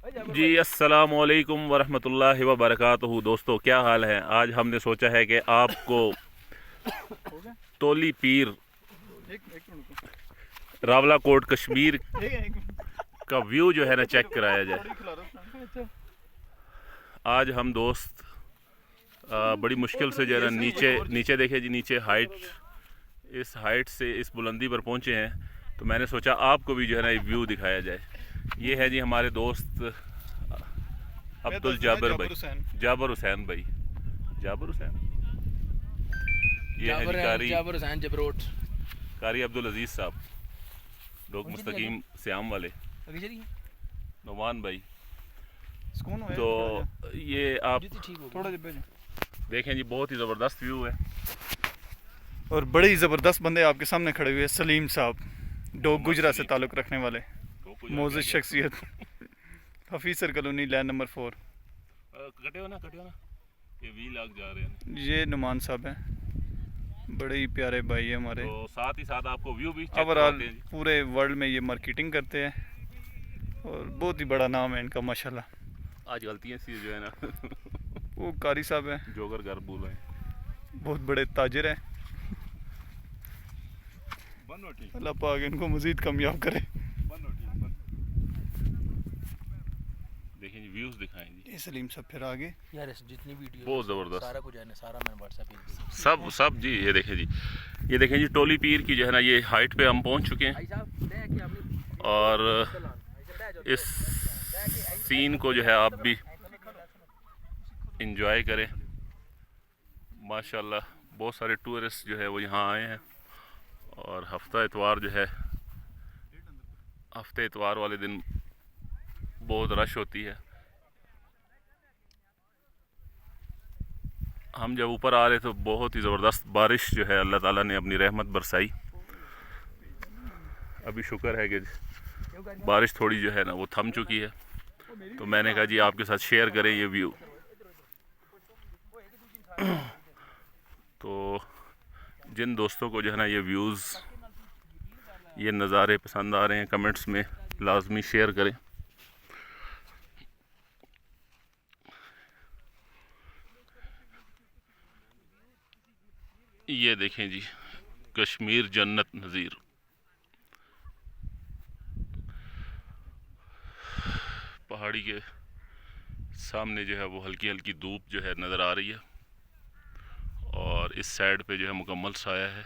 जी अस्सलामु अलैकुम वरहमतुल्लाहि व बरकातुहू। दोस्तों क्या हाल है। आज हमने सोचा है कि आपको तोली पीर रावलाकोट कश्मीर का व्यू जो है ना चेक कराया जाए। आज हम दोस्त बड़ी मुश्किल से जो है ना नीचे देखे जी, नीचे इस हाइट से इस बुलंदी पर पहुंचे हैं। तो मैंने सोचा आपको भी जो है ना ये व्यू दिखाया जाए। ये है जी हमारे दोस्त अब्दुल जाबिर भाई, जाबिर हुसैन भाई, जाबिर हुसैन, ये है जाबिर हुसैन जबरोट, कारी अब्दुल अजीज साहब, लोग मुस्तकीम श्याम वाले, नुमान भाई। तो ये आप थोड़ा देखें जी, बहुत ही ज़बरदस्त व्यू है और बड़े ही ज़बरदस्त बंदे आपके सामने खड़े हुए। सलीम साहब, डोग गुजरा से ताल्लुक़ रखने वाले मोअज़्ज़ज़ शख्सियत, हफीसर कॉलोनी लैंड नंबर 4। कटे हो ना ये वी लाग जा रहे हैं। ये नुमान साहब हैं, बड़े ही प्यारे भाई है हमारे। तो साथ ही साथ आपको व्यू भी ओवरऑल पूरे वर्ल्ड में ये मार्केटिंग करते हैं और बहुत ही बड़ा नाम है इनका माशाल्लाह। आज गलतियाँ सी जो है ना वो कारी साहब हैं, जोगर घर बोल रहे हैं, बहुत बड़े ताजिर हैं। अल्लाह पाक इनको मज़ीद कामयाब करे। देखें जी, व्यूज़ दिखाएं जी। ये सलीम साहब फिर आगे यार जितनी वीडियो बहुत ज़बरदस्त, सारा कुछ है ना, सारा मैंने व्हाट्सएप पे सब जी। ये देखें जी, ये देखें जी, टोली पीर की जो है ना ये हाइट पे हम पहुंच चुके हैं और इस सीन को जो है आप भी इंजॉय करें। माशाल्लाह बहुत सारे टूरिस्ट जो है वो यहाँ आए हैं और हफ्ते इतवार वाले दिन बहुत रश होती है। हम जब ऊपर आ रहे तो बहुत ही ज़बरदस्त बारिश जो है अल्लाह ताला ने अपनी रहमत बरसाई। अभी शुक्र है कि बारिश थोड़ी जो है ना वो थम चुकी है। तो मैंने कहा जी आपके साथ शेयर करें ये व्यू। तो जिन दोस्तों को जो है ना ये व्यूज़, ये नज़ारे पसंद आ रहे हैं, कमेंट्स में लाजमी शेयर करें। ये देखें जी, कश्मीर जन्नत नज़ीर। पहाड़ी के सामने जो है वो हल्की हल्की धूप जो है नज़र आ रही है और इस साइड पे जो है मुकम्मल साया है।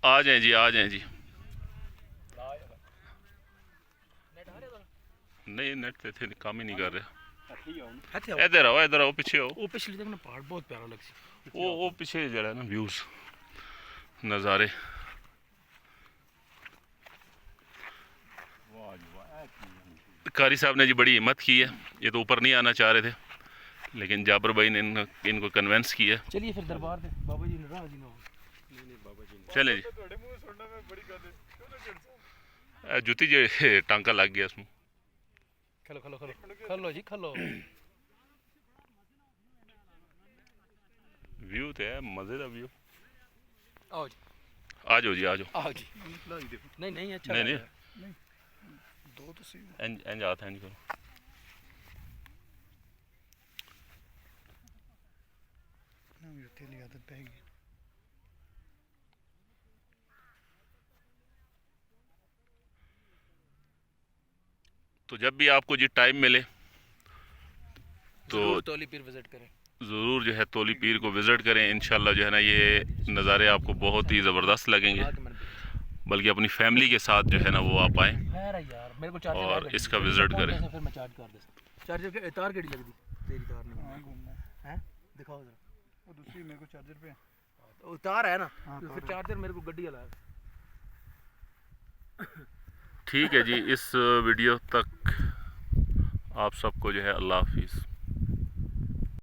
आ जाएं जी, आ जाएं जी। नहीं नेट पे थे, काम ही नहीं कर रहे। इधर आओ पीछे आओ। वो पिछली तक ना पहाड़ बहुत प्यारा लगसी। वो पीछे जरा है ना व्यूज नज़ारे। कारी साहब ने जी बड़ी हिम्मत की है। ये तो ऊपर नहीं आना चाह रहे थे लेकिन जाबिर भाई ने इनको कन्वेंस किया। चलिए फिर दरबार दे बाबा जी नाराज ना हो। चले जी, जुती जो टांका लग गया इसमें। खलो जी खलो। व्यू तो है मजे का व्यू। आओ जी, आ जाओ जी, आ जाओ। नहीं अच्छा नहीं दो तो सही एंज आता है करो। तो जब भी आपको जी टाइम मिले तो तोली पीर विजिट करें, ज़रूर जो है तोली पीर को विज़िट करें। इंशाल्लाह जो है ना ये नज़ारे आपको बहुत ही ज़बरदस्त लगेंगे, बल्कि अपनी फैमिली के साथ जो है ना वो आप आएँ और इसका विज़िट करें। चार्जर के तार केड़ी लगदी तेरी तार नहीं है, दिखाओ जरा। वो दूसरी मेरे को चार्जर पे वो तार है ना, फिर चार्जर मेरे को गड्डी वाला है। ठीक है जी, इस वीडियो तक आप सबको जो है अल्लाह हाफिज़।